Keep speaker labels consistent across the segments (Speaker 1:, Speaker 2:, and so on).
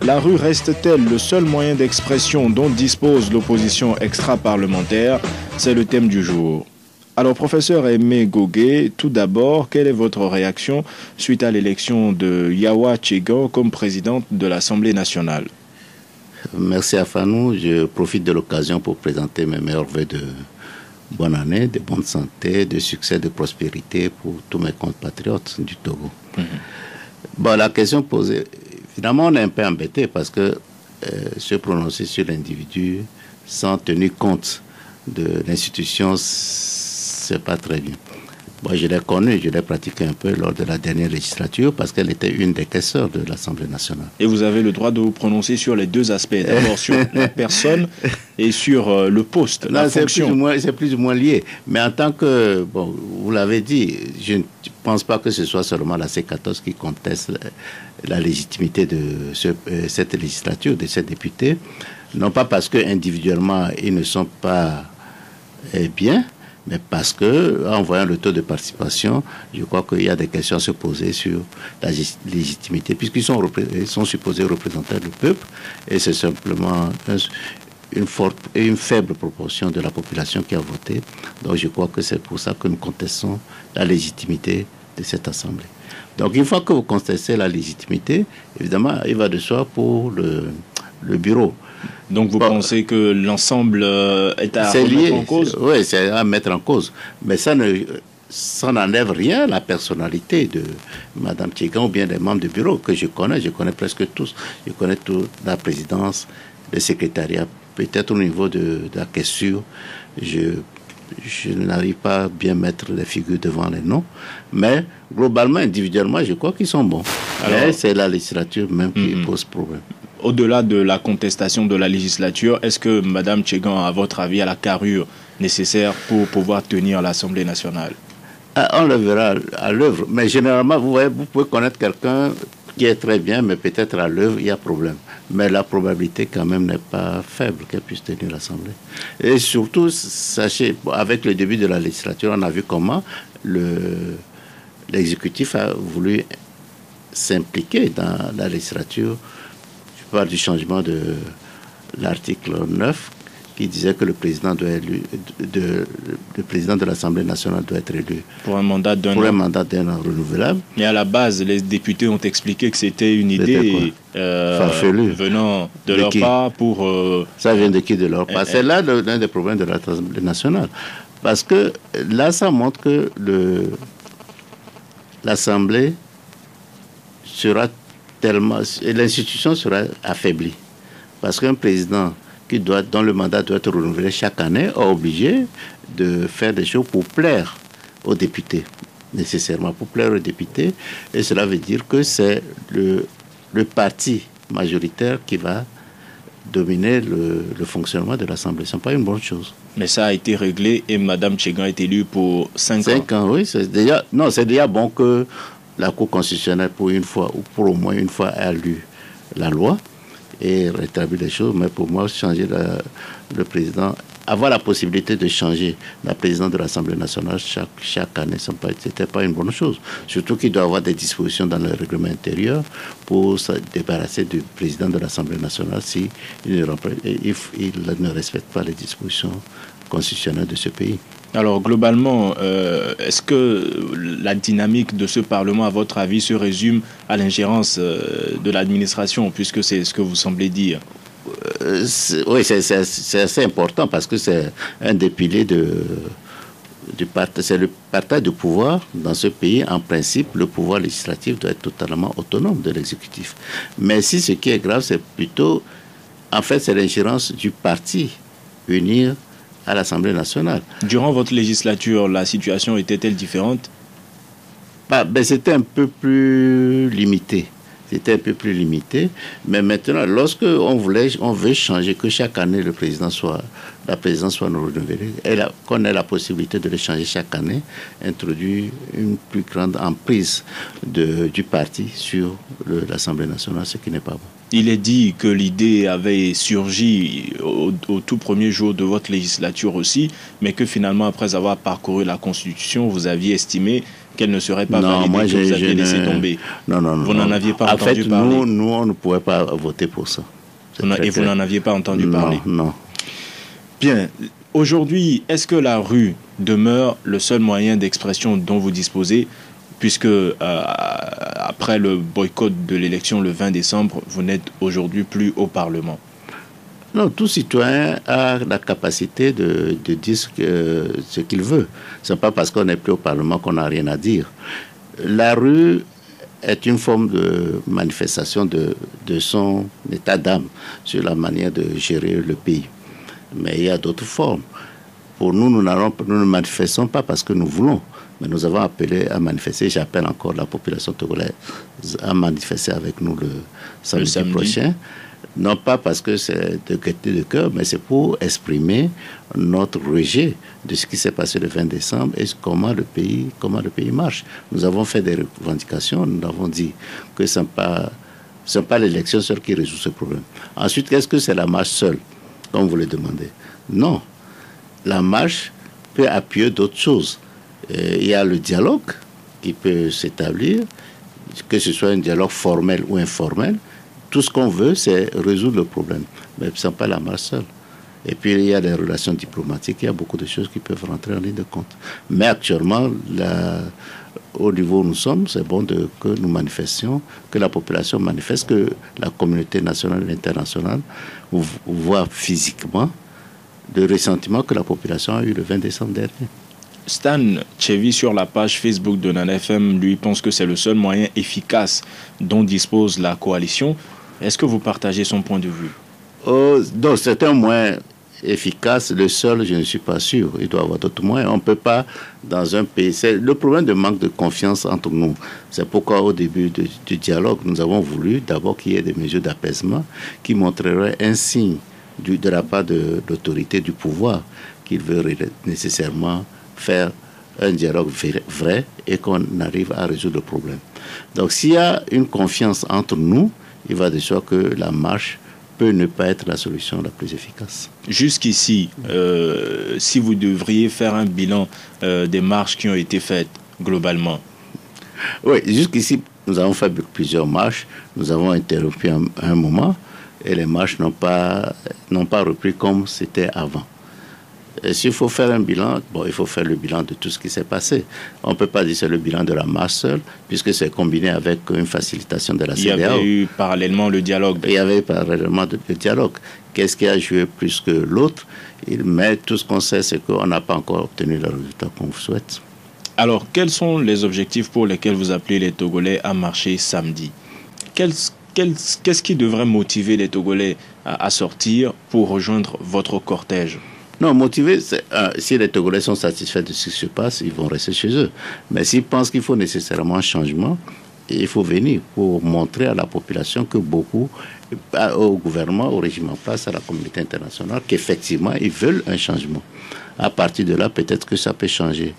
Speaker 1: La rue reste-t-elle le seul moyen d'expression dont dispose l'opposition extra-parlementaire? C'est le thème du jour. Alors, professeur Aimé Gogué, tout d'abord, quelle est votre réaction suite à l'élection de Yawa Tchegan comme présidente de l'Assemblée nationale?
Speaker 2: Merci Afanou. Je profite de l'occasion pour présenter mes meilleurs vœux de bonne année, de bonne santé, de succès, de prospérité pour tous mes compatriotes du Togo. Bon, la question posée, finalement, on est un peu embêté parce que se prononcer sur l'individu sans tenir compte de l'institution, c'est pas très bien. Bon, je l'ai connue, je l'ai pratiquée un peu lors de la dernière législature parce qu'elle était une des caisseurs de l'Assemblée nationale.
Speaker 1: Et vous avez le droit de vous prononcer sur les deux aspects, d'abord sur la personne et sur le poste, la fonction.
Speaker 2: C'est plus ou moins lié. Mais en tant que, bon, vous l'avez dit, je ne pense pas que ce soit seulement la C14 qui conteste la légitimité de cette législature, de ces députés. Non pas parce que individuellement ils ne sont pas bien, mais parce que, en voyant le taux de participation, je crois qu'il y a des questions à se poser sur la légitimité, puisqu'ils sont supposés représenter le peuple, et c'est simplement une faible proportion de la population qui a voté. Donc je crois que c'est pour ça que nous contestons la légitimité de cette Assemblée. Donc une fois que vous contestez la légitimité, évidemment, il va de soi pour le bureau.
Speaker 1: Donc vous pensez que l'ensemble est à remettre en cause?
Speaker 2: Oui, c'est à mettre en cause. Mais ça n'enlève rien à la personnalité de Mme Tchegan ou bien des membres du bureau que je connais presque tous. Je connais toute la présidence, le secrétariat, peut-être au niveau de la question. Je n'arrive pas à bien mettre les figures devant les noms. Mais globalement, individuellement, je crois qu'ils sont bons. Alors, c'est la législature même qui pose problème.
Speaker 1: Au-delà de la contestation de la législature, est-ce que Mme Tchegan, à votre avis, a la carrure nécessaire pour pouvoir tenir l'Assemblée nationale?
Speaker 2: On le verra à l'œuvre. Mais généralement, vous voyez, vous pouvez connaître quelqu'un qui est très bien, mais peut-être à l'œuvre, il y a problème. Mais la probabilité, quand même, n'est pas faible qu'elle puisse tenir l'Assemblée. Et surtout, sachez, avec le début de la législature, on a vu comment l'exécutif a voulu s'impliquer dans la législature. Je parle du changement de l'article 9 qui disait que le président le président de l'Assemblée nationale doit être élu
Speaker 1: pour un mandat d'un
Speaker 2: an renouvelable.
Speaker 1: Mais à la base, les députés ont expliqué que c'était une idée venant de leur part pour...
Speaker 2: Ça vient de qui de leur part? C'est là l'un des problèmes de l'Assemblée nationale. Parce que là, ça montre que l'Assemblée sera l'institution sera affaiblie. Parce qu'un président dont le mandat doit être renouvelé chaque année est obligé de faire des choses pour plaire aux députés, nécessairement pour plaire aux députés. Et cela veut dire que c'est le parti majoritaire qui va dominer le fonctionnement de l'Assemblée. Ce n'est pas une bonne chose.
Speaker 1: Mais ça a été réglé et Mme Tchegan est élue pour 5 ans.
Speaker 2: 5 ans, oui. C'est déjà bon que la Cour constitutionnelle, pour une fois, ou pour au moins une fois, a lu la loi et rétabli les choses. Mais pour moi, changer le président, avoir la possibilité de changer la présidence de l'Assemblée nationale chaque année, ce n'était pas une bonne chose. Surtout qu'il doit y avoir des dispositions dans le règlement intérieur pour se débarrasser du président de l'Assemblée nationale s'il ne respecte pas les dispositions constitutionnelles de ce pays.
Speaker 1: Alors globalement, est-ce que la dynamique de ce Parlement, à votre avis, se résume à l'ingérence de l'administration, puisque c'est ce que vous semblez dire?
Speaker 2: Oui, c'est assez important parce que c'est un des piliers c'est le partage du pouvoir dans ce pays. En principe, le pouvoir législatif doit être totalement autonome de l'exécutif. Mais si ce qui est grave, c'est plutôt, en fait, c'est l'ingérence du parti unir à l'Assemblée nationale.
Speaker 1: Durant votre législature, la situation était-elle différente?
Speaker 2: C'était un peu plus limité. C'était un peu plus limité. Mais maintenant, lorsque on veut changer, que chaque année la présidence soit renouvelée, qu'on ait la possibilité de le changer chaque année, introduit une plus grande emprise du parti sur l'Assemblée nationale, ce qui n'est pas bon.
Speaker 1: Il est dit que l'idée avait surgi au tout premier jour de votre législature aussi, mais que finalement, après avoir parcouru la Constitution, vous aviez estimé qu'elle ne serait pas
Speaker 2: non,
Speaker 1: validée,
Speaker 2: moi,
Speaker 1: que vous aviez laissé tomber.
Speaker 2: Non, non, non.
Speaker 1: Vous n'en aviez pas entendu
Speaker 2: fait,
Speaker 1: parler.
Speaker 2: nous, on ne pouvait pas voter pour ça.
Speaker 1: Et vous n'en aviez pas entendu parler.
Speaker 2: Non.
Speaker 1: Bien. Aujourd'hui, est-ce que la rue demeure le seul moyen d'expression dont vous disposez, puisque après le boycott de l'élection le 20 décembre, vous n'êtes aujourd'hui plus au Parlement?
Speaker 2: Non, tout citoyen a la capacité de dire ce qu'il veut. Ce n'est pas parce qu'on n'est plus au Parlement qu'on n'a rien à dire. La rue est une forme de manifestation de son état d'âme sur la manière de gérer le pays. Mais il y a d'autres formes. Pour nous, nous ne manifestons pas parce que nous voulons, mais nous avons appelé à manifester. J'appelle encore la population togolaise à manifester avec nous le samedi prochain. Non pas parce que c'est de gaieté de cœur, mais c'est pour exprimer notre rejet de ce qui s'est passé le 20 décembre et comment le pays marche. Nous avons fait des revendications, nous avons dit que ce n'est pas l'élection seule qui résout ce problème. Ensuite, qu'est-ce que c'est la marche seule, comme vous le demandez? Non. La marche peut appuyer d'autres choses. Il y a le dialogue qui peut s'établir, que ce soit un dialogue formel ou informel. Tout ce qu'on veut, c'est résoudre le problème. Mais ce n'est pas la marche seule. Et puis, il y a les relations diplomatiques, il y a beaucoup de choses qui peuvent rentrer en ligne de compte. Mais actuellement, au niveau où nous sommes, c'est bon que nous manifestions, que la population manifeste, que la communauté nationale et internationale voit physiquement le ressentiment que la population a eu le 20 décembre dernier.
Speaker 1: Stan Tchevi, sur la page Facebook de Nana FM, lui pense que c'est le seul moyen efficace dont dispose la coalition. Est-ce que vous partagez son point de vue?
Speaker 2: Donc, c'est un moyen efficace. Le seul, je ne suis pas sûr. Il doit y avoir d'autres moyens. On ne peut pas, dans un pays... C'est le problème de manque de confiance entre nous. C'est pourquoi, au début du dialogue, nous avons voulu d'abord qu'il y ait des mesures d'apaisement qui montreraient un signe de la part de l'autorité du pouvoir qu'il veut nécessairement faire un dialogue vrai et qu'on arrive à résoudre le problème. Donc, s'il y a une confiance entre nous, il va de soi que la marche peut ne pas être la solution la plus efficace.
Speaker 1: Jusqu'ici, si vous devriez faire un bilan des marches qui ont été faites globalement.
Speaker 2: Oui, jusqu'ici, nous avons fait plusieurs marches. Nous avons interrompu un moment et les marches n'ont pas repris comme c'était avant. Et s'il faut faire un bilan, il faut faire le bilan de tout ce qui s'est passé. On ne peut pas dire que c'est le bilan de la marche seule, puisque c'est combiné avec une facilitation de la CEDEAO.
Speaker 1: Il y avait eu parallèlement le dialogue.
Speaker 2: Il y avait parallèlement le dialogue. Qu'est-ce qui a joué plus que l'autre? Mais tout ce qu'on sait, c'est qu'on n'a pas encore obtenu le résultat qu'on souhaite.
Speaker 1: Alors, quels sont les objectifs pour lesquels vous appelez les Togolais à marcher samedi? Qu'est-ce qui devrait motiver les Togolais à sortir pour rejoindre votre cortège?
Speaker 2: Non, motiver, si les Togolais sont satisfaits de ce qui se passe, ils vont rester chez eux. Mais s'ils pensent qu'il faut nécessairement un changement, il faut venir pour montrer à la population que beaucoup, au gouvernement, au régime en place, à la communauté internationale, qu'effectivement, ils veulent un changement. À partir de là, peut-être que ça peut changer.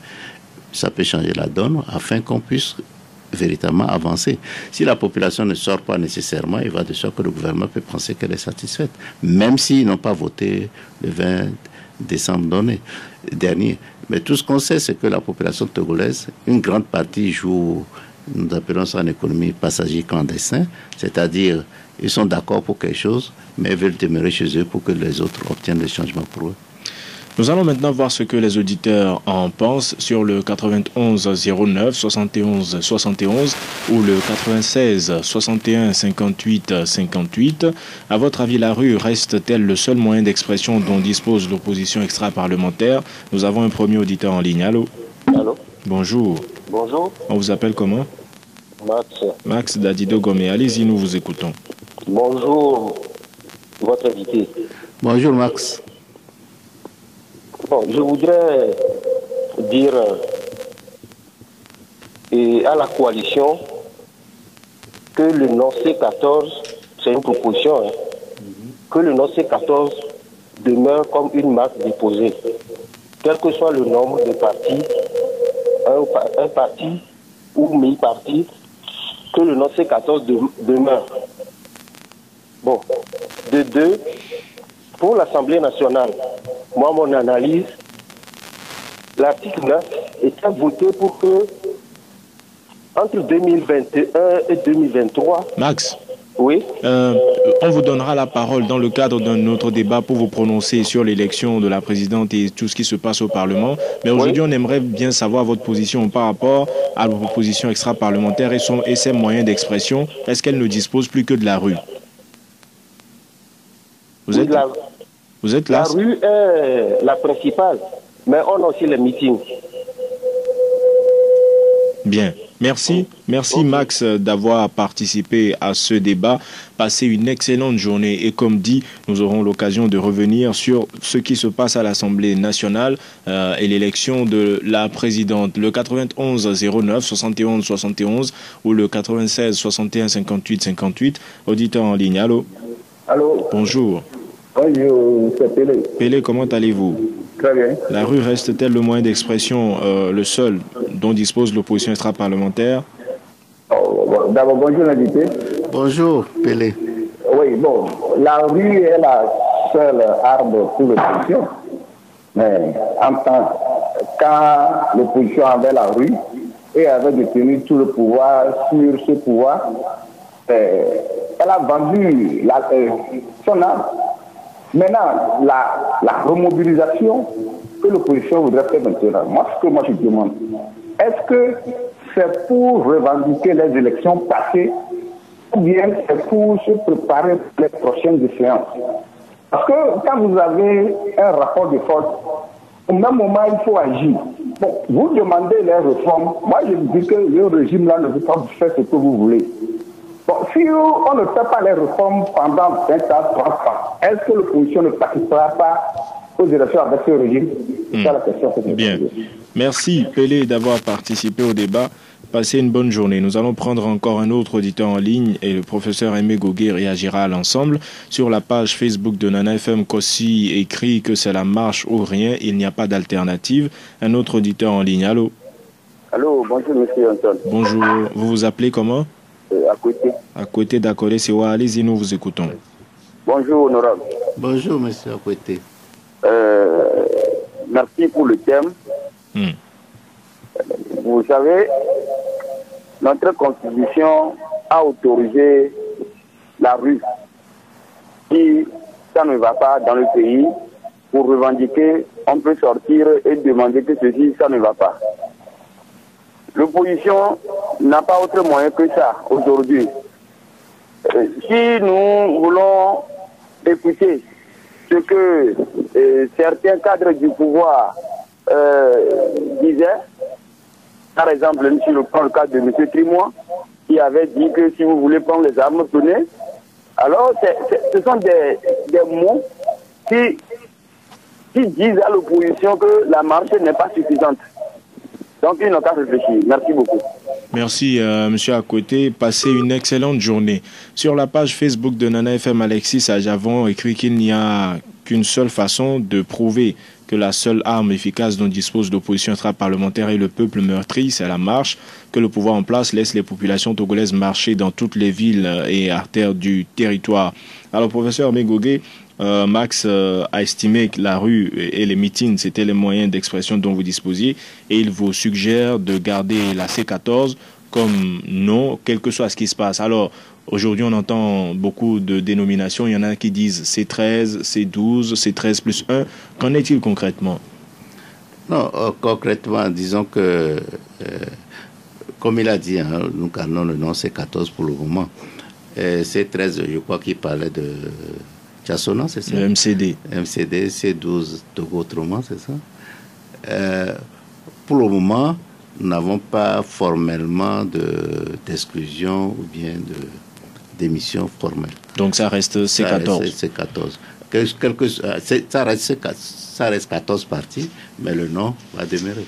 Speaker 2: Ça peut changer la donne afin qu'on puisse véritablement avancer. Si la population ne sort pas nécessairement, il va de soi que le gouvernement peut penser qu'elle est satisfaite, même s'ils n'ont pas voté le 20 décembre dernier. Mais tout ce qu'on sait, c'est que la population togolaise, une grande partie joue, nous appelons ça en économie, passager clandestin, c'est-à-dire ils sont d'accord pour quelque chose, mais veulent demeurer chez eux pour que les autres obtiennent des changements pour eux.
Speaker 1: Nous allons maintenant voir ce que les auditeurs en pensent sur le 91 09 71 71 ou le 96 61 58 58. À votre avis, la rue reste-t-elle le seul moyen d'expression dont dispose l'opposition extra-parlementaire? Nous avons un premier auditeur en ligne. Allô?
Speaker 3: Allô?
Speaker 1: Bonjour.
Speaker 3: Bonjour.
Speaker 1: On vous appelle comment?
Speaker 3: Max.
Speaker 1: Max Dadido Gomé. Allez-y, nous vous écoutons.
Speaker 3: Bonjour, votre invité.
Speaker 2: Bonjour Max.
Speaker 3: Bon, je voudrais dire à la coalition que le non C14, c'est une proposition, que le non C14 demeure comme une marque déposée. Quel que soit le nombre de partis, un parti ou mi-parti, que le non C14 demeure. Bon, de deux, pour l'Assemblée nationale, moi, mon analyse, l'article 9 était voté pour que Entre 2021 et 2023.
Speaker 1: Max,
Speaker 3: Oui.
Speaker 1: on vous donnera la parole dans le cadre d'un autre débat pour vous prononcer sur l'élection de la présidente et tout ce qui se passe au Parlement. Mais aujourd'hui, on aimerait bien savoir votre position par rapport à la proposition extra-parlementaire et ses moyens d'expression. Est-ce qu'elle ne dispose plus que de la rue? Vous êtes là?
Speaker 3: La rue est la principale, mais on a aussi les meetings.
Speaker 1: Bien. Merci Max d'avoir participé à ce débat. Passez une excellente journée et comme dit, nous aurons l'occasion de revenir sur ce qui se passe à l'Assemblée nationale et l'élection de la présidente. Le 91 09 71 71 ou le 96 61 58 58. Auditeur en ligne, allô?
Speaker 4: Allô?
Speaker 1: Bonjour.
Speaker 4: Bonjour, c'est Pélé.
Speaker 1: Pélé, comment allez-vous?
Speaker 4: Très bien.
Speaker 1: La rue reste-t-elle le moyen d'expression, le seul dont dispose l'opposition extra-parlementaire?
Speaker 4: D'abord, bonjour l'invité.
Speaker 2: Bonjour, Pélé.
Speaker 4: Oui, bon, la rue est la seule arme pour l'opposition. Mais quand l'opposition avait la rue et avait détenu tout le pouvoir sur ce pouvoir, elle a vendu son âme. Maintenant, la remobilisation que l'opposition voudrait faire maintenant, ce que je demande, est-ce que c'est pour revendiquer les élections passées ou bien c'est pour se préparer pour les prochaines échéances? Parce que quand vous avez un rapport de force, au même moment, il faut agir. Bon, vous demandez les réformes. Moi, je dis que le régime-là ne veut pas faire ce que vous voulez. Bon, si on ne fait pas les réformes pendant 20 ans, 30 ans, est-ce que l'opposition ne participera pas aux élections avec ce régime? C'est ça la question que je
Speaker 1: Bien. Merci Pélé d'avoir participé au débat. Passez une bonne journée. Nous allons prendre encore un autre auditeur en ligne et le professeur Aimé Gogué réagira à l'ensemble. Sur la page Facebook de Nana FM, Kossi écrit que c'est la marche ou rien, il n'y a pas d'alternative. Un autre auditeur en ligne, allô?
Speaker 5: Allô, bonjour monsieur Anton.
Speaker 1: Bonjour, vous vous appelez comment?
Speaker 5: À côté.
Speaker 1: À côté d'Akolé, c'est où? Allez-y, nous vous écoutons.
Speaker 5: Bonjour honorable.
Speaker 2: Bonjour monsieur Akwete.
Speaker 5: Merci pour le thème. Vous savez, notre constitution a autorisé la rue. Si ça ne va pas dans le pays, pour revendiquer, on peut sortir et demander que ceci, ça ne va pas. L'opposition n'a pas autre moyen que ça aujourd'hui. Si nous voulons écouter ce que certains cadres du pouvoir disaient, par exemple, si je prends le cas de M. Trimois, qui avait dit que si vous voulez prendre les armes, prenez. Alors, ce sont des mots qui disent à l'opposition que la marche n'est pas suffisante. Donc, ils n'ont qu'à réfléchir. Merci beaucoup.
Speaker 1: Merci, monsieur Akoté. Passez une excellente journée. Sur la page Facebook de Nana FM, Alexis Ajavon écrit qu'il n'y a qu'une seule façon de prouver que la seule arme efficace dont dispose l'opposition extra-parlementaire et le peuple meurtri, c'est la marche, que le pouvoir en place laisse les populations togolaises marcher dans toutes les villes et artères du territoire. Alors, professeur Mégogué, Max a estimé que la rue et les meetings, c'était les moyens d'expression dont vous disposiez, et il vous suggère de garder la C14 comme nom, quel que soit ce qui se passe. Alors, aujourd'hui, on entend beaucoup de dénominations. Il y en a qui disent C13, C12, C13 plus 1. Qu'en est-il concrètement?
Speaker 2: Non, concrètement, disons que, comme il a dit, hein, nous gardons le nom C14 pour le moment. C13, je crois qu'il parlait de Tchassona, c'est ça?
Speaker 1: Le MCD.
Speaker 2: MCD, C12, Togo autrement, c'est ça? Pour le moment, nous n'avons pas formellement d'exclusion ou bien d'émission formelle.
Speaker 1: Donc ça reste C14.
Speaker 2: Ça reste 14 parties, mais le nom va demeurer.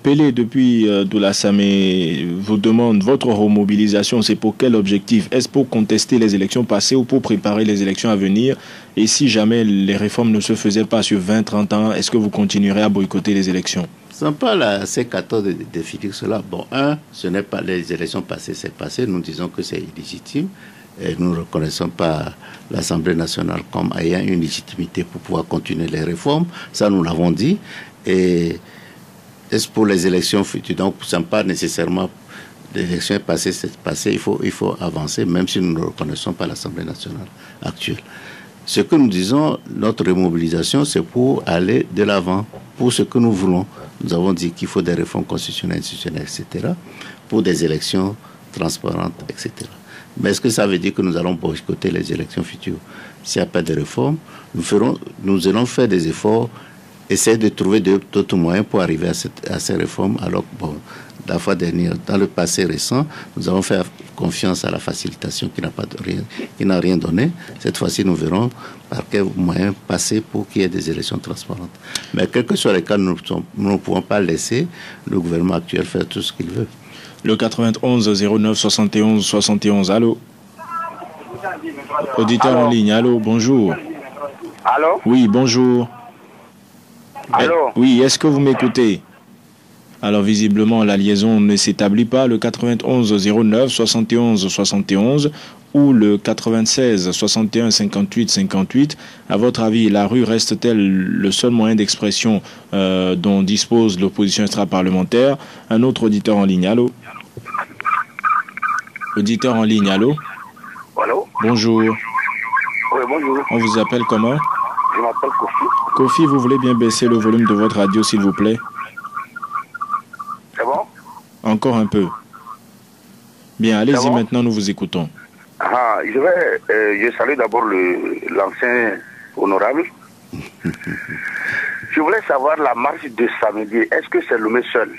Speaker 1: Pélé, depuis Doula-Samé, vous demande votre remobilisation, c'est pour quel objectif? Est-ce pour contester les élections passées ou pour préparer les élections à venir? Et si jamais les réformes ne se faisaient pas sur 20-30 ans, est-ce que vous continuerez à boycotter les élections?
Speaker 2: Ce n'est pas la C14 de définir cela. Bon, ce n'est pas les élections passées, c'est passé. Nous disons que c'est illégitime. Et nous ne reconnaissons pas l'Assemblée nationale comme ayant une légitimité pour pouvoir continuer les réformes. Ça, nous l'avons dit. Et est-ce pour les élections futures? Donc, ce n'est pas nécessairement l'élection est passée, c'est passé, il faut avancer, même si nous ne reconnaissons pas l'Assemblée nationale actuelle. Ce que nous disons, notre remobilisation, c'est pour aller de l'avant, pour ce que nous voulons. Nous avons dit qu'il faut des réformes constitutionnelles, institutionnelles, etc., pour des élections transparentes, etc. Mais est-ce que ça veut dire que nous allons boycotter les élections futures? S'il n'y a pas de réforme, nous allons faire des efforts, essayer de trouver d'autres moyens pour arriver à ces réformes. Alors, bon, la fois dernière, dans le passé récent, nous avons fait confiance à la facilitation qui n'a rien donné. Cette fois-ci, nous verrons par quel moyen passer pour qu'il y ait des élections transparentes. Mais quel que soit le cas, nous ne pouvons pas laisser le gouvernement actuel faire tout ce qu'il veut.
Speaker 1: Le 91 09 71 71, allô? Auditeur en ligne, allô, bonjour.
Speaker 5: Allô?
Speaker 1: Oui, bonjour.
Speaker 5: Allô?
Speaker 1: Oui, est-ce que vous m'écoutez? Alors visiblement la liaison ne s'établit pas. Le 91 09 71 71 ou le 96 61 58 58. À votre avis, la rue reste-t-elle le seul moyen d'expression dont dispose l'opposition extra-parlementaire? Un autre auditeur en ligne, allô? Auditeur en ligne, allô?
Speaker 5: Allô?
Speaker 1: Bonjour.
Speaker 5: Oui, bonjour.
Speaker 1: On vous appelle comment?
Speaker 5: Je m'appelle Kofi.
Speaker 1: Kofi, vous voulez bien baisser le volume de votre radio, s'il vous plaît?
Speaker 5: C'est bon?
Speaker 1: Encore un peu. Bien, allez-y maintenant, nous vous écoutons.
Speaker 5: Je salue d'abord l'ancien honorable. Je voulais savoir la marche de samedi. Est-ce que c'est le seul?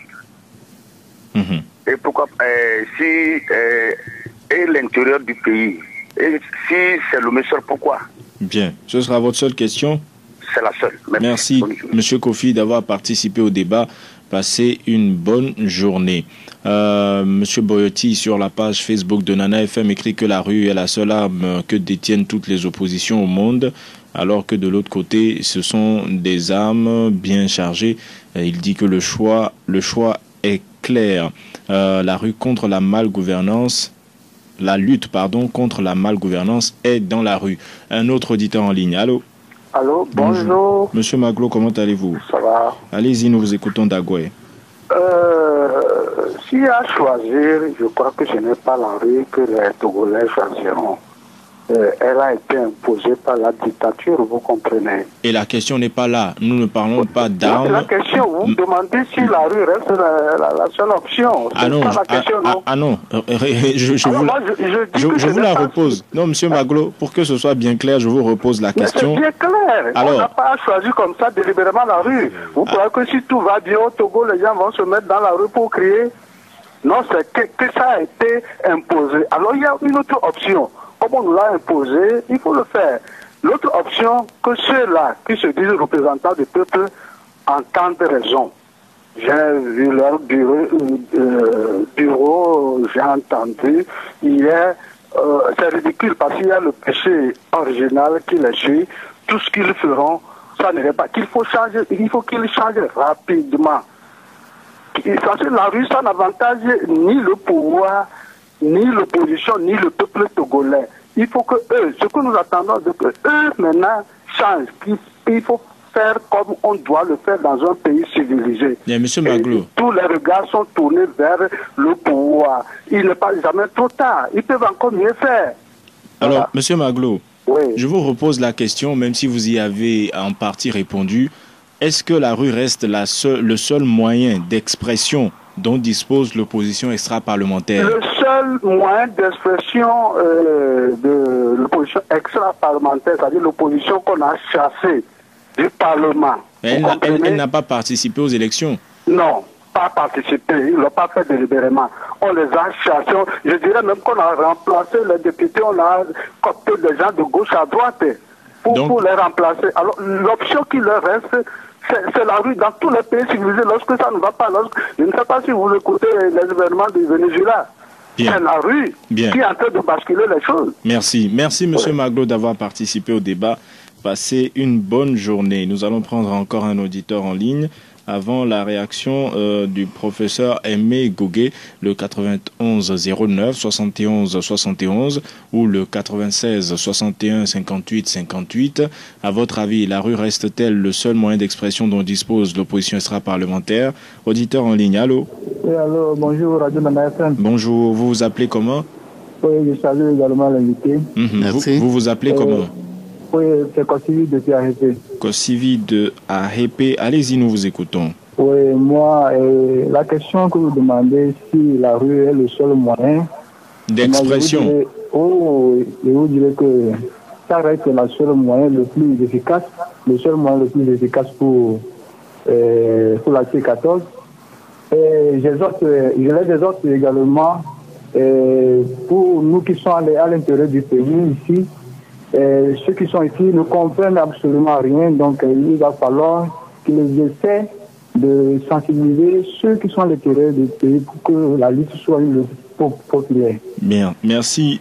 Speaker 5: Et pourquoi et l'intérieur du pays? Et si c'est le seul, pourquoi? Bien,
Speaker 1: ce sera votre seule question?
Speaker 5: C'est la seule.
Speaker 1: Merci, Monsieur Kofi, d'avoir participé au débat. Passez une bonne journée. Monsieur Boyotti, sur la page Facebook de Nana FM, écrit que la rue est la seule arme que détiennent toutes les oppositions au monde, alors que de l'autre côté, ce sont des armes bien chargées. Il dit que le choix est clair. La rue contre la malgouvernance, la lutte, contre la malgouvernance est dans la rue. Un autre auditeur en ligne. Allô?
Speaker 6: Allô, bonjour.
Speaker 1: Monsieur Maglo, comment allez-vous?
Speaker 6: Ça va.
Speaker 1: Allez-y, nous vous écoutons d'Agoué.
Speaker 6: S'il y a à choisir, je crois que ce n'est pas la rue que les Togolais choisiront. Elle a été imposée par la dictature, vous comprenez. Et la question n'est pas là. Nous ne parlons pas d'armes. La question, vous me demandez si la rue reste la seule option.
Speaker 1: Ah non,
Speaker 6: pas la question, non.
Speaker 1: Non. Je vous la repose. Non, monsieur Maglo, pour que ce soit bien clair, je vous repose la question.
Speaker 6: C'est bien clair. Alors, on n'a pas choisi comme ça délibérément la rue. Vous croyez que si tout va bien au Togo, les gens vont se mettre dans la rue pour crier? Non, c'est que ça a été imposé. Alors, il y a une autre option. Comme on nous l'a imposé, il faut le faire. L'autre option, que ceux-là qui se disent représentants du peuple entendent raison. J'ai vu leur bureau, j'ai entendu hier, c'est ridicule parce qu'il y a le péché original qui les suit. Tout ce qu'ils feront, ça n'irait pas. Il faut qu'ils changent rapidement. Parce que la rue, ça n'avantage ni le pouvoir, ni l'opposition, ni le peuple togolais. Il faut que eux, ce que nous attendons, c'est que eux maintenant changent. Il faut faire comme on doit le faire dans un pays civilisé.
Speaker 1: Bien, monsieur Maglo.
Speaker 6: Tous les regards sont tournés vers le pouvoir. Il n'est pas jamais trop tard. Ils peuvent encore mieux faire.
Speaker 1: Alors, voilà. Monsieur Maglo,
Speaker 6: oui.
Speaker 1: Je vous repose la question, même si vous y avez en partie répondu. Est-ce que la rue reste le seul moyen d'expression dont dispose l'opposition extra-parlementaire?
Speaker 6: Le seul moyen d'expression de l'opposition extra-parlementaire, c'est-à-dire l'opposition qu'on a chassée du Parlement.
Speaker 1: Elle n'a pas participé aux élections? Non,
Speaker 6: pas participé. Ils ne l'ont pas fait délibérément. On les a chassés. Je dirais même qu'on a remplacé les députés, on a coopté des gens de gauche à droite pour les remplacer. Alors, l'option qui leur reste, c'est la rue dans tous les pays civilisés. Lorsque ça ne va pas, je ne sais pas si vous écoutez les événements du Venezuela. C'est la rue qui est en train de basculer les choses.
Speaker 1: Merci. Merci, monsieur Maglo, d'avoir participé au débat. Passez une bonne journée. Nous allons prendre encore un auditeur en ligne. avant la réaction du professeur Aimé Gogué, le 91 09 71 71 ou le 96 61 58 58. À votre avis, la rue reste-t-elle le seul moyen d'expression dont dispose l'opposition extra-parlementaire? Auditeur en ligne, allô?
Speaker 7: Oui, allô, bonjour, Radio Nana FM.
Speaker 1: Bonjour, vous vous appelez comment?
Speaker 7: Oui, je salue également l'invité.
Speaker 1: Merci. Vous vous appelez comment?
Speaker 7: Oui, c'est Kosivi de ARP.
Speaker 1: Kosivi de ARP, allez-y, nous vous écoutons.
Speaker 7: Oui, moi, la question que vous demandez, si la rue est le seul moyen
Speaker 1: d'expression.
Speaker 7: Je vous dirais que ça reste le seul moyen le plus efficace, pour la C14. Et je les exhorte également pour nous qui sommes à l'intérieur du pays ici. Ceux qui sont ici ne comprennent absolument rien, donc il va falloir qu'ils essaient de sensibiliser ceux qui sont à l'intérieur du pays pour que la lutte soit une populaire.
Speaker 1: Bien, merci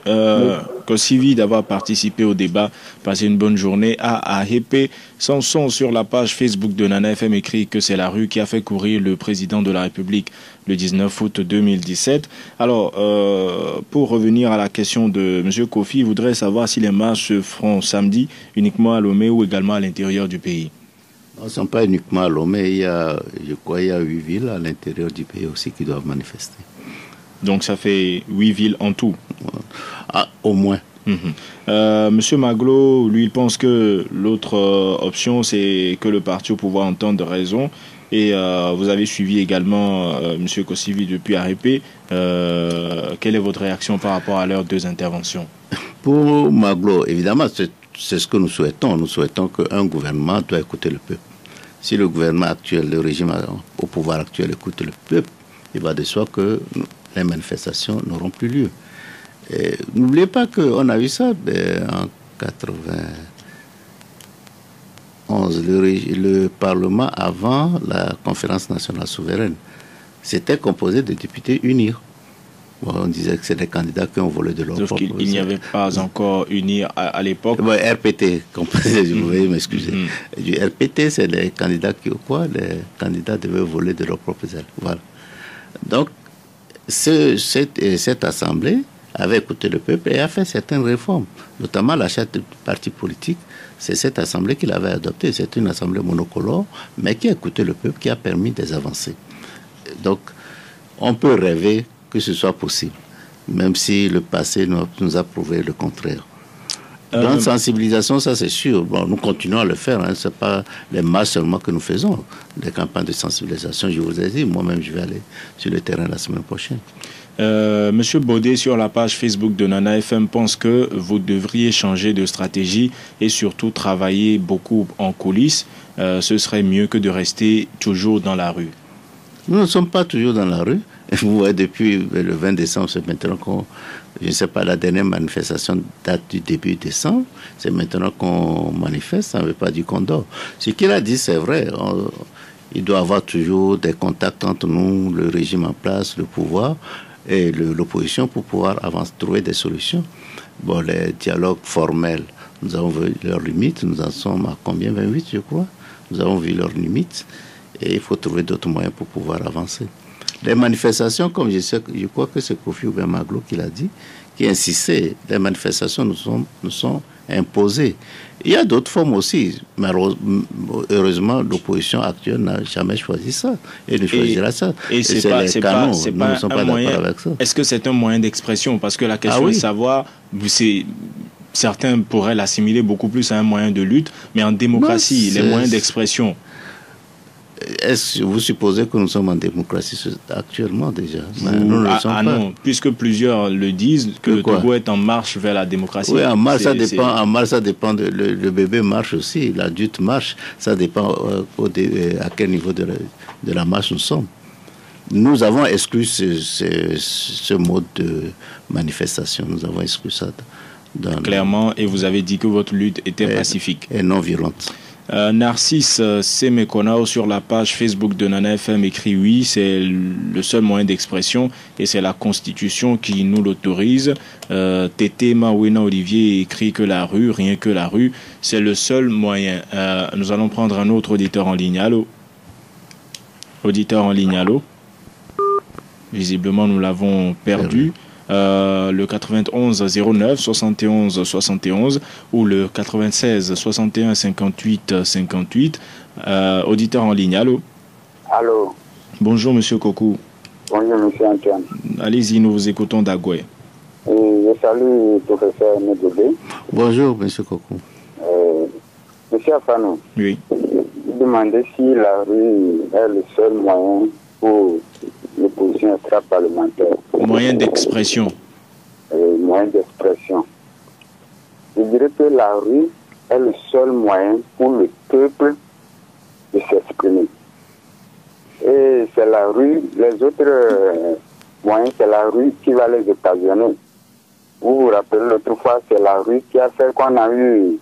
Speaker 1: Kosivi d'avoir participé au débat. Passez une bonne journée. À ARP, Samson sur la page Facebook de Nana FM écrit que c'est la rue qui a fait courir le président de la République le 19 août 2017. Alors, pour revenir à la question de M. Kofi, il voudrait savoir si les marches se feront samedi uniquement à Lomé ou également à l'intérieur du pays.
Speaker 2: Non, ce ne sont pas uniquement à Lomé, je crois qu'il y a 8 villes à l'intérieur du pays aussi qui doivent manifester.
Speaker 1: Donc ça fait 8 villes en tout.
Speaker 2: Ah, au moins.
Speaker 1: Monsieur Maglo, lui, il pense que l'autre option, c'est que le parti au pouvoir entende raison. Et vous avez suivi également Monsieur Kosivi depuis ARP. Quelle est votre réaction par rapport à leurs deux interventions?
Speaker 2: Pour Maglo, évidemment, c'est ce que nous souhaitons. Nous souhaitons qu'un gouvernement doit écouter le peuple. Si le gouvernement actuel, le régime au pouvoir actuel écoute le peuple, il va de soi que les manifestations n'auront plus lieu. N'oubliez pas qu'on a vu ça en 91, le Parlement avant la conférence nationale souveraine. C'était composé de députés unis. Bon, on disait que c'est des candidats qui ont volé de leur propre.
Speaker 1: Sauf qu'il n'y avait pas encore unir à l'époque.
Speaker 2: Bon, RPT, vous voulez m'excuser. Du RPT, c'est les candidats les candidats devaient voler de leur propre ailes. Voilà. Donc, cette assemblée avait écouté le peuple et a fait certaines réformes, notamment la charte du parti politique. C'est cette assemblée qui l'avait adoptée. C'est une assemblée monocolore, mais qui a écouté le peuple, qui a permis des avancées. Donc, on peut rêver que ce soit possible, même si le passé nous a prouvé le contraire. Dans la sensibilisation, ça c'est sûr. Bon, nous continuons à le faire. Hein. Ce n'est pas les masses seulement que nous faisons. Des campagnes de sensibilisation, je vous ai dit. Moi-même, je vais aller sur le terrain la semaine prochaine.
Speaker 1: Monsieur Baudet, sur la page Facebook de Nana FM, pense que vous devriez changer de stratégie et surtout travailler beaucoup en coulisses. Ce serait mieux que de rester toujours dans la rue.
Speaker 2: Nous ne sommes pas toujours dans la rue. Vous voyez, depuis le 20 décembre, c'est maintenant qu'on... Je ne sais pas, la dernière manifestation date du début décembre. C'est maintenant qu'on manifeste, ça ne veut pas dire qu'on dort. Ce qu'il a dit, c'est vrai. Il doit y avoir toujours des contacts entre nous, le régime en place, le pouvoir et l'opposition pour pouvoir trouver des solutions. Bon, les dialogues formels, nous avons vu leurs limites. Nous en sommes à combien? 28, je crois. Nous avons vu leurs limites. Et il faut trouver d'autres moyens pour pouvoir avancer. Les manifestations, comme je crois que c'est Kofi Maglo qui l'a dit, qui insistait, les manifestations nous sont imposées. Il y a d'autres formes aussi, mais heureusement, l'opposition actuelle n'a jamais choisi ça. Et ne choisira ça.
Speaker 1: Et c'est pas un moyen. Est-ce que c'est un moyen d'expression? Parce que la question est de savoir, certains pourraient l'assimiler beaucoup plus à un moyen de lutte, mais en démocratie, les moyens d'expression.
Speaker 2: Est-ce que vous supposez que nous sommes en démocratie actuellement déjà? Nous ne le sommes pas.
Speaker 1: Non, puisque plusieurs le disent, que le Togo est en marche vers la démocratie.
Speaker 2: Oui, en marche, ça dépend. En marche, ça dépend. Le bébé marche aussi, l'adulte marche. Ça dépend à quel niveau de la marche nous sommes. Nous avons exclu ce mode de manifestation. Nous avons exclu ça.
Speaker 1: Clairement, et vous avez dit que votre lutte était pacifique.
Speaker 2: Et non violente.
Speaker 1: Narcisse Semekonao sur la page Facebook de Nana FM écrit oui, c'est le seul moyen d'expression et c'est la Constitution qui nous l'autorise. Tété Mawena Olivier écrit que la rue, rien que la rue, c'est le seul moyen. Nous allons prendre un autre auditeur en ligne. Allô? Auditeur en ligne, allô? Visiblement, nous l'avons perdu. Le 91 09 71 71 ou le 96 61 58 58. Auditeur en ligne, allô?
Speaker 5: Allô?
Speaker 1: Bonjour, monsieur Kokou.
Speaker 5: Bonjour, monsieur Antoine.
Speaker 1: Allez-y, nous vous écoutons d'Agoué.
Speaker 5: Je salue le professeur Medobé.
Speaker 2: Bonjour, monsieur Kokou.
Speaker 5: Monsieur Afano.
Speaker 1: Oui.
Speaker 5: Je demandais si la rue est le seul moyen pour l'opposition extra-parlementaire.
Speaker 1: Moyen d'expression.
Speaker 5: Moyen d'expression. Je dirais que la rue est le seul moyen pour le peuple de s'exprimer. Et c'est la rue, les autres moyens, c'est la rue qui va les occasionner. Vous vous rappelez, l'autre fois, c'est la rue qui a fait qu'on a eu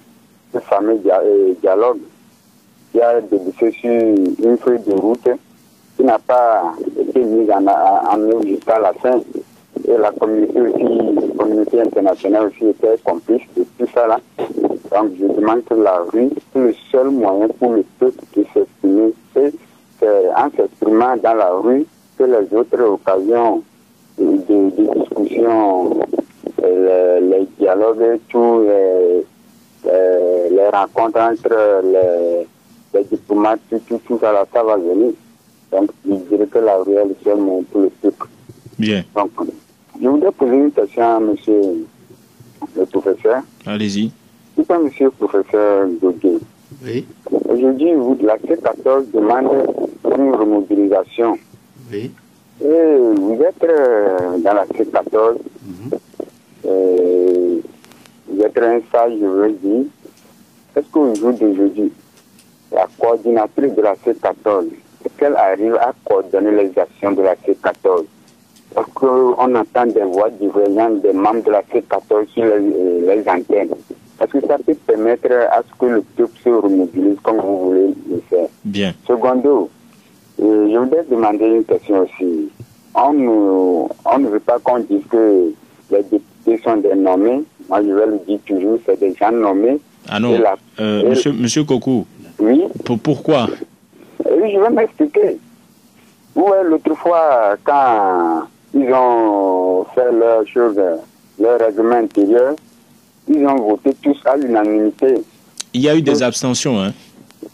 Speaker 5: ce fameux dialogue qui a débouché sur une feuille de route qui n'a pas été mise en œuvre jusqu'à la fin. Et la communauté internationale aussi était complice de tout ça là. Donc je demande que la rue est le seul moyen pour le peuple de s'exprimer. Et c'est en s'exprimant dans la rue que les autres occasions de discussion, les dialogues, tous les rencontres entre les diplomates, tout ça là, ça va venir. Donc je dirais que la rue est le seul moyen pour le peuple.
Speaker 1: Bien.
Speaker 5: Donc, je voudrais poser une question à monsieur le professeur.
Speaker 1: Allez-y.
Speaker 5: Pourquoi monsieur le professeur Gogué?
Speaker 2: Oui.
Speaker 5: Aujourd'hui, la C14 demande une remobilisation.
Speaker 2: Oui.
Speaker 5: Et vous êtes dans la C14. Vous êtes un sage, je veux dire. Est-ce qu'au jour d'aujourd'hui, la coordinatrice de la C14, est-ce qu'elle arrive à coordonner les actions de la C14? Parce qu'on entend des voix divergentes des membres de la C14 sur les antennes. Est-ce que ça peut permettre à ce que le peuple se remobilise comme vous voulez le faire?
Speaker 1: Bien.
Speaker 5: Secondo, je voudrais demander une question aussi. On ne veut pas qu'on dise que les députés sont des nommés. Moi, je vais le dire toujours, c'est des gens nommés.
Speaker 1: Ah non, monsieur Kokou.
Speaker 5: Oui.
Speaker 1: Pourquoi?
Speaker 5: Oui, je vais m'expliquer. Ouais, l'autre fois, quand ils ont fait leur chose, leur règlement intérieur, ils ont voté tous à l'unanimité. Il
Speaker 1: y a eu des abstentions, hein?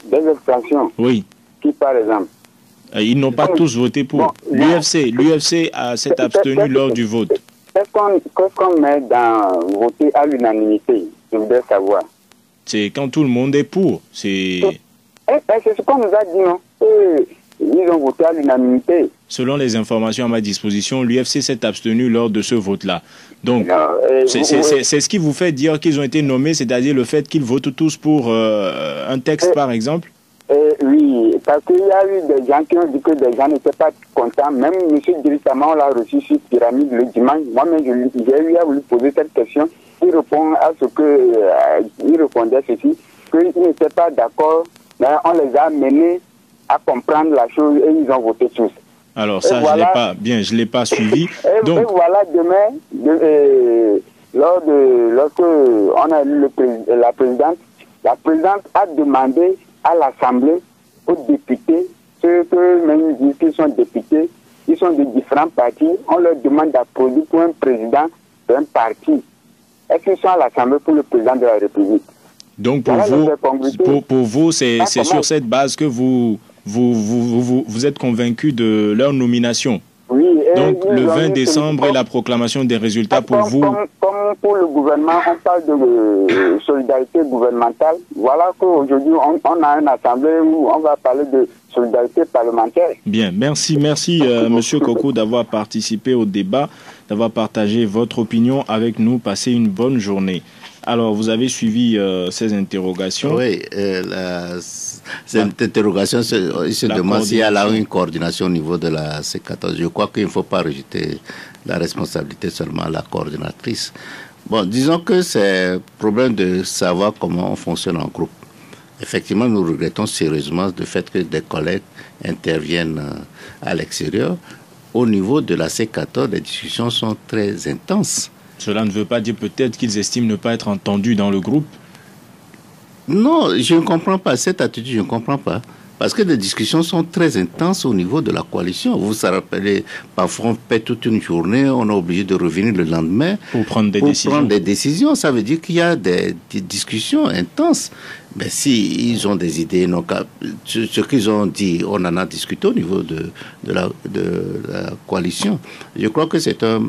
Speaker 5: Des abstentions?
Speaker 1: Oui.
Speaker 5: Qui, par exemple?
Speaker 1: Ils n'ont pas tous voté pour. Bon, l'UFC s'est abstenu lors du vote.
Speaker 5: Qu'est-ce qu'on met dans voter à l'unanimité? Je voudrais savoir.
Speaker 1: C'est quand tout le monde est pour. C'est
Speaker 5: ce qu'on nous a dit, non? Ils ont voté à l'unanimité.
Speaker 1: Selon les informations à ma disposition, l'UFC s'est abstenu lors de ce vote-là. Donc, c'est ce qui vous fait dire qu'ils ont été nommés, c'est-à-dire le fait qu'ils votent tous pour un texte, par exemple?
Speaker 5: Oui, parce qu'il y a eu des gens qui ont dit que des gens n'étaient pas contents. Même M. Directement, on l'a reçu sur Pyramide le dimanche. Moi-même, j'ai eu à lui poser cette question. Il répond à ce que... il répondait ceci, qu'ils n'étaient pas d'accord, mais on les a menés à comprendre la chose et ils ont voté tous.
Speaker 1: Alors ça, voilà, je ne l'ai pas suivi.
Speaker 5: Donc... Et voilà, demain, lorsque on a eu la présidente a demandé à l'Assemblée, aux députés, ceux que même disent qu'ils sont députés, ils sont de différents partis, on leur demande d'applaudir pour un président d'un parti. Est-ce qu'ils sont à l'Assemblée pour le président de la République?
Speaker 1: Donc pour vous, c'est sur cette base que vous êtes convaincu de leur nomination?
Speaker 5: Oui.
Speaker 1: Donc le 20 décembre est la proclamation des résultats pour vous?
Speaker 5: Comme pour le gouvernement, on parle de solidarité gouvernementale. Voilà qu'aujourd'hui, on a une assemblée où on va parler de solidarité parlementaire.
Speaker 1: Bien, merci Monsieur Kokou d'avoir participé au débat, d'avoir partagé votre opinion avec nous. Passez une bonne journée. Alors, vous avez suivi ces interrogations?
Speaker 2: Oui, cette interrogation, il se demande s'il y a là une coordination au niveau de la C14. Je crois qu'il ne faut pas rejeter la responsabilité seulement à la coordinatrice. Bon, disons que c'est un problème de savoir comment on fonctionne en groupe. Effectivement, nous regrettons sérieusement le fait que des collègues interviennent à l'extérieur. Au niveau de la C14, les discussions sont très intenses.
Speaker 1: Cela ne veut pas dire peut-être qu'ils estiment ne pas être entendus dans le groupe?
Speaker 2: Non, je ne comprends pas. Cette attitude, je ne comprends pas. Parce que les discussions sont très intenses au niveau de la coalition. Vous vous rappelez, parfois on fait toute une journée, on est obligé de revenir le lendemain
Speaker 1: pour prendre des décisions.
Speaker 2: Ça veut dire qu'il y a des discussions intenses. Mais si ils ont des idées, ce qu'ils ont dit, on en a discuté au niveau de la coalition. Je crois que c'est de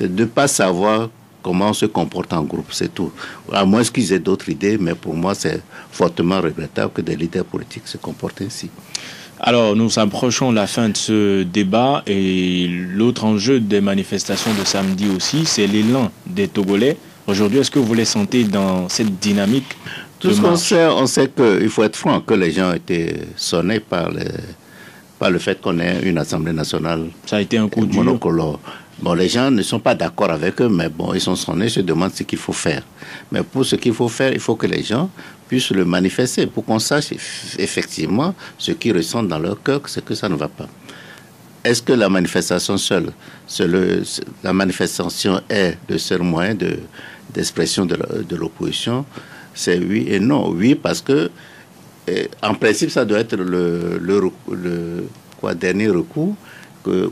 Speaker 2: ne pas savoir comment on se comporte en groupe, c'est tout. À moins qu'ils aient d'autres idées, mais pour moi, c'est fortement regrettable que des leaders politiques se comportent ainsi.
Speaker 1: Alors, nous approchons la fin de ce débat et l'autre enjeu des manifestations de samedi aussi, c'est l'élan des Togolais. Aujourd'hui, est-ce que vous les sentez dans cette dynamique?
Speaker 2: Tout ce qu'on sait, on sait qu'il faut être franc, que les gens ont été sonnés par le fait qu'on ait une Assemblée nationale.
Speaker 1: Ça a été un coup dur.
Speaker 2: Monocolore. Bon, les gens ne sont pas d'accord avec eux, mais bon, ils sont sonnés, se demandent ce qu'il faut faire. Mais pour ce qu'il faut faire, il faut que les gens puissent le manifester pour qu'on sache effectivement ce qu'ils ressentent dans leur cœur, ce que ça ne va pas. Est-ce que la manifestation seule, la manifestation est le seul moyen d'expression de l'opposition? C'est oui et non. Oui, parce que en principe, ça doit être le dernier recours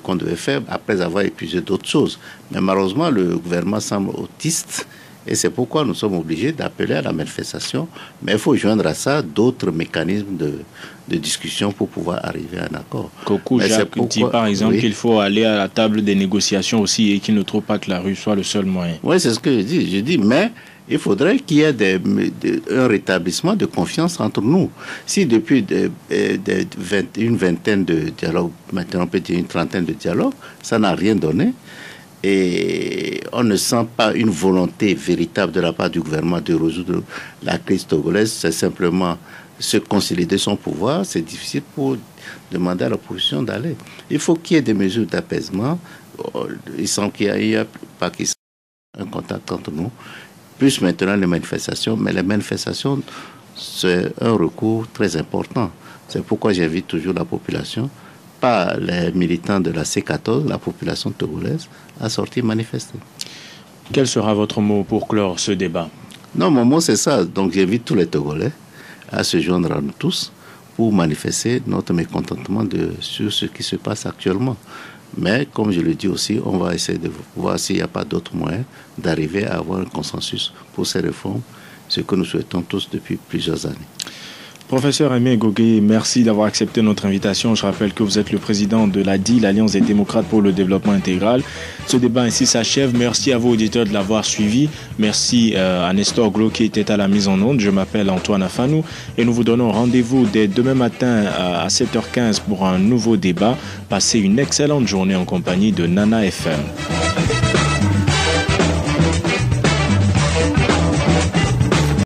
Speaker 2: qu'on devait faire après avoir épuisé d'autres choses. Mais malheureusement, le gouvernement semble autiste et c'est pourquoi nous sommes obligés d'appeler à la manifestation. Mais il faut joindre à ça d'autres mécanismes de discussion pour pouvoir arriver à un accord.
Speaker 1: Coco Jacques dit par exemple qu'il faut aller à la table des négociations aussi et qu'il ne trouve pas que la rue soit le seul moyen.
Speaker 2: Oui, c'est ce que je dis. Je dis, mais il faudrait qu'il y ait un rétablissement de confiance entre nous. Si depuis une vingtaine de dialogues, maintenant on peut dire une trentaine de dialogues, ça n'a rien donné, et on ne sent pas une volonté véritable de la part du gouvernement de résoudre la crise togolaise, c'est simplement se consolider son pouvoir, c'est difficile pour demander à l'opposition d'aller. Il faut qu'il y ait des mesures d'apaisement. Il semble qu'il n'y a pas un contact entre nous. Plus maintenant les manifestations, mais les manifestations, c'est un recours très important. C'est pourquoi j'invite toujours la population, pas les militants de la C14, la population togolaise, à sortir manifester.
Speaker 1: Quel sera votre mot pour clore ce débat?
Speaker 2: Non, mon mot c'est ça. Donc j'invite tous les Togolais à se joindre à nous tous pour manifester notre mécontentement sur ce qui se passe actuellement. Mais, comme je le dis aussi, on va essayer de voir s'il n'y a pas d'autres moyens d'arriver à avoir un consensus pour ces réformes, ce que nous souhaitons tous depuis plusieurs années.
Speaker 1: Professeur Aimé Gogué, merci d'avoir accepté notre invitation. Je rappelle que vous êtes le président de l'ADI, l'Alliance des démocrates pour le développement intégral. Ce débat ainsi s'achève. Merci à vos auditeurs de l'avoir suivi. Merci à Nestor Glo qui était à la mise en onde. Je m'appelle Antoine Afanou et nous vous donnons rendez-vous dès demain matin à 7h15 pour un nouveau débat. Passez une excellente journée en compagnie de Nana FM.